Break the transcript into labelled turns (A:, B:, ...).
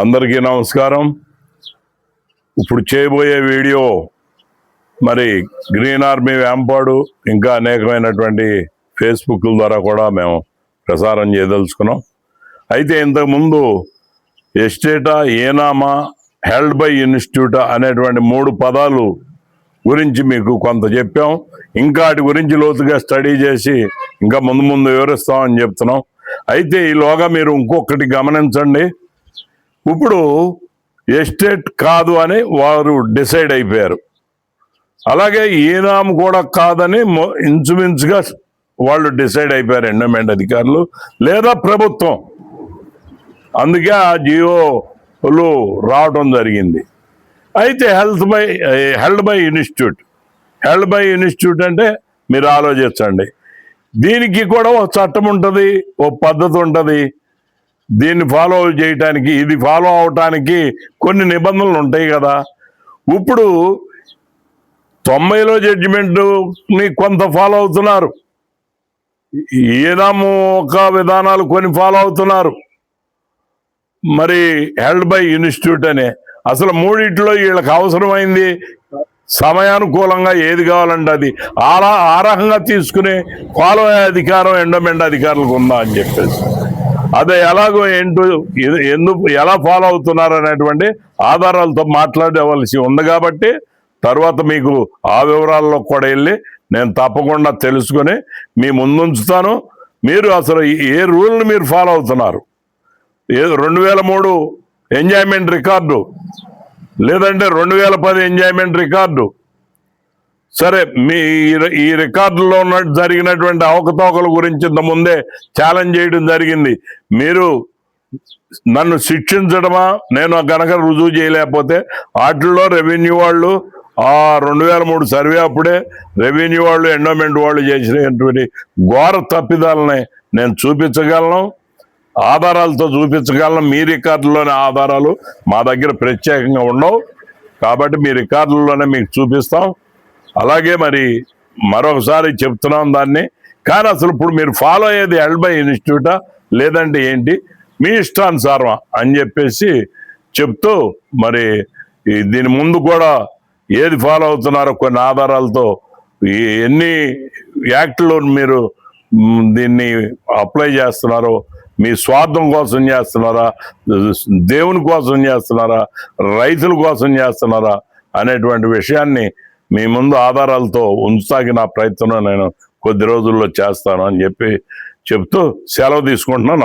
A: అందరికీ నమస్కారం. ఇప్పుడు చేయబోయే వీడియో మరి గ్రీన్ ఆర్మీ వేంపాడు ఇంకా అనేకమైనటువంటి ఫేస్బుక్ ద్వారా కూడా మేము ప్రసారం చేయదలుచుకున్నాం. అయితే ఇంతకుముందు ఎస్టేటా, ఏనామా, హెల్డ్ బై ఇన్స్టిట్యూట్ అనేటువంటి 3 పదాలు గురించి మీకు కొంత చెప్పాం. ఇంకా వాటి గురించి లోతుగా స్టడీ చేసి ఇంకా ముందు వివరిస్తామని చెప్తున్నాం. అయితే ఈలోగా మీరు ఇంకొకటి గమనించండి. ఇప్పుడు ఎస్టేట్ కాదు అని వారు డిసైడ్ అయిపోయారు. అలాగే ఈనాం కూడా కాదని ఇంచుమించుగా వాళ్ళు డిసైడ్ అయిపోయారు, ఎండోమెంట్ అధికారులు లేదా ప్రభుత్వం. అందుకే ఆ జియోలు రావడం జరిగింది. అయితే హెల్డ్ బై ఇన్స్టిట్యూట్ అంటే మీరు ఆలోచించండి. దీనికి కూడా ఒక చట్టం ఉంటుంది, ఓ పద్ధతి ఉంటుంది. దీన్ని ఫాలో చేయటానికి, ఇది ఫాలో అవటానికి కొన్ని నిబంధనలు ఉంటాయి కదా. ఇప్పుడు 90లో జడ్జిమెంట్ని కొంత ఫాలో అవుతున్నారు, ఏనాము ఒక విధానాలు కొన్ని ఫాలో అవుతున్నారు. మరి హెల్డ్ బై ఇన్స్టిట్యూట్ అనే అసలు మూడిట్లో వీళ్ళకి అవసరమైంది సమయానుకూలంగా ఏది కావాలంటే అది ఆ రకంగా తీసుకునే ఫాలో అయ్యే అధికారం ఎండోమెంట్ అధికారులకు ఉందా అని చెప్పేసి, అదే ఎలాగో ఏంటో ఎందుకు ఎలా ఫాలో అవుతున్నారు అనేటువంటి ఆధారాలతో మాట్లాడవలసి ఉంది. కాబట్టి తర్వాత మీకు ఆ వివరాల్లో కూడా వెళ్ళి నేను తప్పకుండా తెలుసుకొని మీ ముందుంచుతాను. మీరు అసలు ఏ రూల్ని మీరు ఫాలో అవుతున్నారు, 2003 ఎంజాయ్మెంట్ రికార్డు లేదంటే 2010 ఎంజాయ్మెంట్ రికార్డు, సరే మీ ఈ రికార్డులో జరిగినటువంటి అవకతవకల గురించి ఇంతకుముందే ఛాలెంజ్ చేయడం జరిగింది. మీరు నన్ను శిక్షించడమా, నేను గనక రుజువు చేయలేకపోతే వాటిల్లో రెవెన్యూ వాళ్ళు ఆ 2003 సర్వే అప్పుడే రెవెన్యూ వాళ్ళు, ఎండోమెంట్ వాళ్ళు చేసినటువంటి ఘోర తప్పిదాలని నేను చూపించగలను, ఆధారాలతో చూపించగలను. మీ రికార్డులోని ఆధారాలు మా దగ్గర ప్రత్యేకంగా ఉండవు కాబట్టి మీ రికార్డుల్లోనే మీకు చూపిస్తాం. అలాగే మరి మరొకసారి చెప్తున్నాం దాన్ని. కానీ అసలు ఇప్పుడు మీరు ఫాలో అయ్యేది హెల్డ్ బై ఇన్స్టిట్యూటా లేదంటే ఏంటి, మీ ఇష్టానుసారమా అని చెప్పేసి చెప్తూ, మరి దీని ముందు కూడా ఏది ఫాలో అవుతున్నారో కొన్ని ఆధారాలతో, ఎన్ని యాక్ట్లో మీరు దీన్ని అప్లై చేస్తున్నారో, మీ స్వార్థం కోసం చేస్తున్నారా, దేవుని కోసం చేస్తున్నారా, రైతుల కోసం చేస్తున్నారా అనేటువంటి విషయాన్ని మీ ముందు ఆధారాలతో ఉంచుతాగిన ప్రయత్నం నేను కొద్ది రోజుల్లో చేస్తాను అని చెప్తూ సెలవు తీసుకుంటున్నాను.